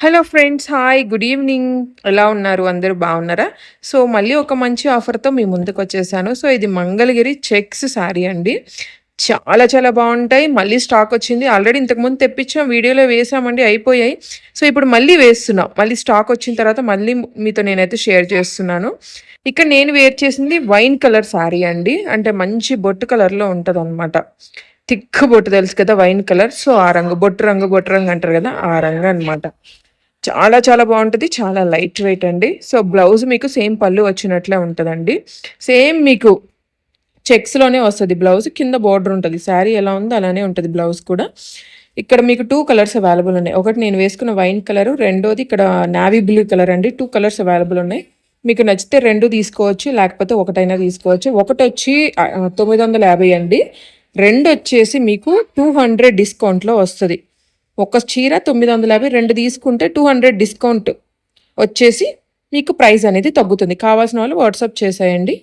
Hello friends. Hi. Good evening. ఎలా ఉన్నారు? అందరూ బాగున్నారా? సో, మళ్ళీ ఒక మంచి ఆఫర్‌తో మీ ముందుకొచ్చేసాను. సో, ఇది మంగళగిరి చెక్స్ శారీ అండి. చాలా చాలా బావుంటాయి. మళ్ళీ స్టాకొచ్చింది. ఆల్రెడీ ఇంతకుముందు తెప్పించాం. వీడియోలో వేసామండి. అయిపోయాయి. సో, ఇప్పుడు మళ్ళీ వేస్తున్నాం. మళ్ళీ స్టాకొచ్చిన తర్వాత మళ్ళీ మీతో నేనైతే షేర్ చేస్తున్నాను. ఇక్కడ నేను వేర్ చేసింది వైన్ కలర్ శారీ అండి. అంటే మంచి బొట్టు కలర్‌లో ఉంటదనమాట. థిక్ బొట్టు తెలుసు కదా! Wine colour. సో, ఆ రంగు బొట్టు రంగు అంటారు కదా! ఆ రంగు అనమాట. చాలా చాలా బావుంటది. చాలా లైట్ వెయిట్ అండి. సో, బ్లౌజ్ మీకు సేమ్ పళ్ళు వచ్చినట్లే ఉంటదండి. సేమ్ మీకు చెక్స్‌లోనే వస్తది బ్లౌజ్. కింద బోర్డర్ ఉంటది. శారీ ఎలా ఉందో అలానే ఉంటది బ్లౌజ్ కూడా. ఇక్కడ మీకు 2 కలర్స్ అవైలబుల్ ఉన్నాయి. ఒకటి నేను వేసుకున్న వైన్ కలరు, రెండోది ఇక్కడ నావీ బ్లూ కలర్ అండి. 2 కలర్స్ అవైలబుల్ ఉన్నాయి. మీకు నచ్చితే 2 తీసుకోవచ్చు. లేకపోతే ఒకటైనా తీసుకోవచ్చు. ఒకటొచ్చి 950 అండి. రెండొచ్చేసి మీకు 200 డిస్కౌంట్‌లో వస్తది. ఒక చీర 950, 2 తీసుకుంటే 200 డిస్కౌంట్ వచ్చేసి మీకు ప్రైస్ అనేది తగ్గుతుంది. కావాల్సిన వాళ్ళు వాట్సాప్ చేసేయండి.